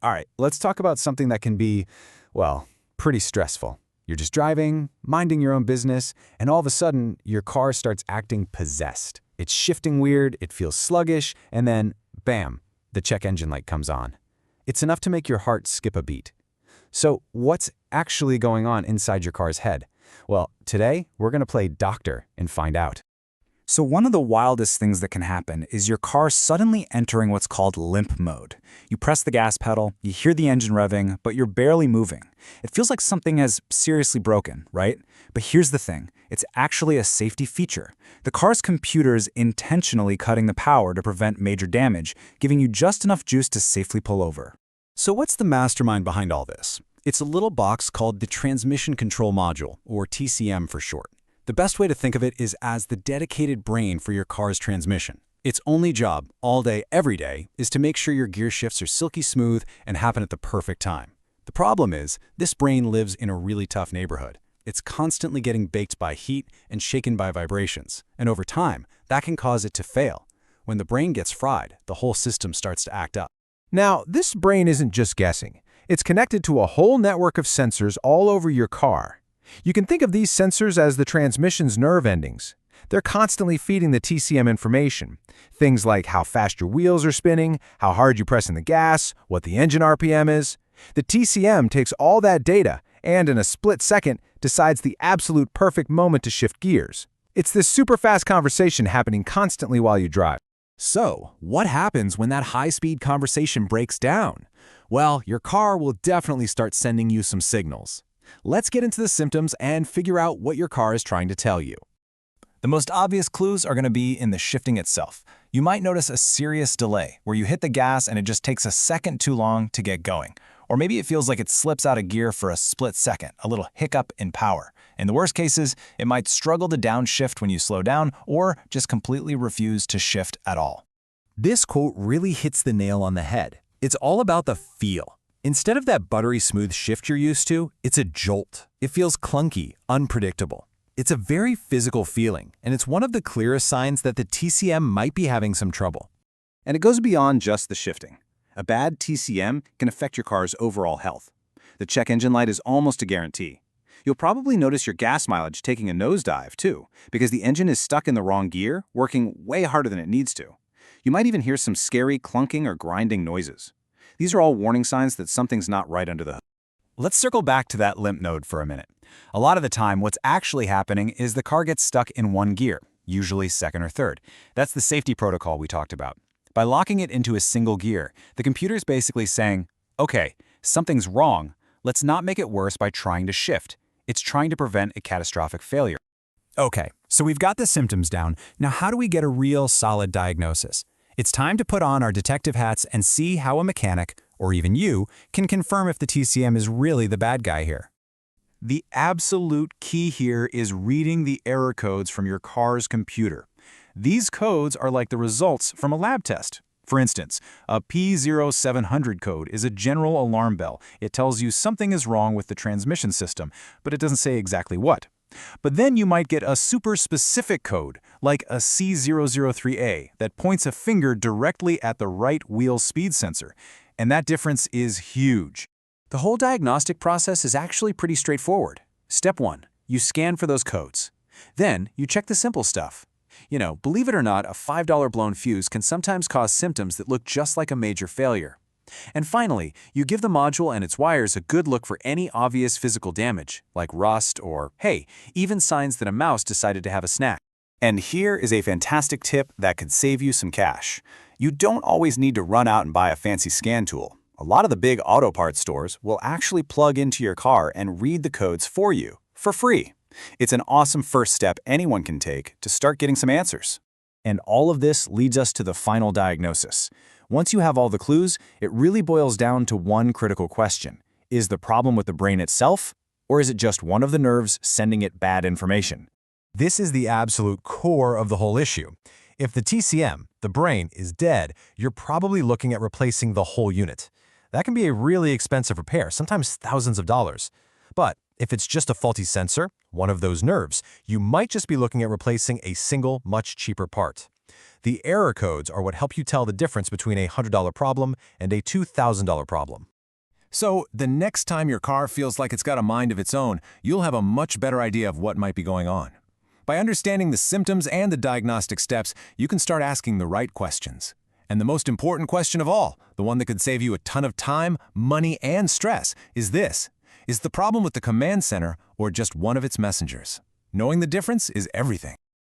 All right, let's talk about something that can be, well, pretty stressful. You're just driving, minding your own business, and all of a sudden, your car starts acting possessed. It's shifting weird, it feels sluggish, and then, bam, the check engine light comes on. It's enough to make your heart skip a beat. So, what's actually going on inside your car's head? Well, today, we're going to play doctor and find out. So one of the wildest things that can happen is your car suddenly entering what's called limp mode. You press the gas pedal, you hear the engine revving, but you're barely moving. It feels like something has seriously broken, right? But here's the thing, it's actually a safety feature. The car's computer is intentionally cutting the power to prevent major damage, giving you just enough juice to safely pull over. So what's the mastermind behind all this? It's a little box called the Transmission Control Module, or TCM for short. The best way to think of it is as the dedicated brain for your car's transmission. Its only job, all day, every day, is to make sure your gear shifts are silky smooth and happen at the perfect time. The problem is, this brain lives in a really tough neighborhood. It's constantly getting baked by heat and shaken by vibrations, and over time, that can cause it to fail. When the brain gets fried, the whole system starts to act up. Now, this brain isn't just guessing. It's connected to a whole network of sensors all over your car. You can think of these sensors as the transmission's nerve endings. They're constantly feeding the TCM information. Things like how fast your wheels are spinning, how hard you're pressing the gas, what the engine RPM is. The TCM takes all that data and, in a split second, decides the absolute perfect moment to shift gears. It's this super fast conversation happening constantly while you drive. So, what happens when that high-speed conversation breaks down? Well, your car will definitely start sending you some signals. Let's get into the symptoms and figure out what your car is trying to tell you. The most obvious clues are going to be in the shifting itself. You might notice a serious delay, where you hit the gas and it just takes a second too long to get going. Or maybe it feels like it slips out of gear for a split second, a little hiccup in power. In the worst cases, it might struggle to downshift when you slow down, or just completely refuse to shift at all. This quote really hits the nail on the head. It's all about the feel. Instead of that buttery smooth shift you're used to, it's a jolt. It feels clunky, unpredictable. It's a very physical feeling, and it's one of the clearest signs that the TCM might be having some trouble. And it goes beyond just the shifting. A bad TCM can affect your car's overall health. The check engine light is almost a guarantee. You'll probably notice your gas mileage taking a nosedive, too, because the engine is stuck in the wrong gear, working way harder than it needs to. You might even hear some scary clunking or grinding noises. These are all warning signs that something's not right under the hood. Let's circle back to that limp mode for a minute. A lot of the time, what's actually happening is the car gets stuck in one gear, usually second or third. That's the safety protocol we talked about. By locking it into a single gear, the computer's basically saying, okay, something's wrong, let's not make it worse by trying to shift. It's trying to prevent a catastrophic failure. Okay, so we've got the symptoms down. Now how do we get a real solid diagnosis? It's time to put on our detective hats and see how a mechanic, or even you, can confirm if the TCM is really the bad guy here. The absolute key here is reading the error codes from your car's computer. These codes are like the results from a lab test. For instance, a P0700 code is a general alarm bell. It tells you something is wrong with the transmission system, but it doesn't say exactly what. But then you might get a super specific code, like a C003A, that points a finger directly at the right wheel speed sensor. And that difference is huge. The whole diagnostic process is actually pretty straightforward. Step 1, you scan for those codes. Then you check the simple stuff. You know, believe it or not, a $5 blown fuse can sometimes cause symptoms that look just like a major failure. And finally, you give the module and its wires a good look for any obvious physical damage, like rust or, hey, even signs that a mouse decided to have a snack. And here is a fantastic tip that could save you some cash. You don't always need to run out and buy a fancy scan tool. A lot of the big auto parts stores will actually plug into your car and read the codes for you, for free. It's an awesome first step anyone can take to start getting some answers. And all of this leads us to the final diagnosis. Once you have all the clues, it really boils down to one critical question. Is the problem with the brain itself, or is it just one of the nerves sending it bad information? This is the absolute core of the whole issue. If the TCM, the brain, is dead, you're probably looking at replacing the whole unit. That can be a really expensive repair, sometimes thousands of dollars. But if it's just a faulty sensor, one of those nerves, you might just be looking at replacing a single, much cheaper part. The error codes are what help you tell the difference between a $100 problem and a $2,000 problem. So, the next time your car feels like it's got a mind of its own, you'll have a much better idea of what might be going on. By understanding the symptoms and the diagnostic steps, you can start asking the right questions. And the most important question of all, the one that could save you a ton of time, money, and stress, is this: is the problem with the command center or just one of its messengers? Knowing the difference is everything.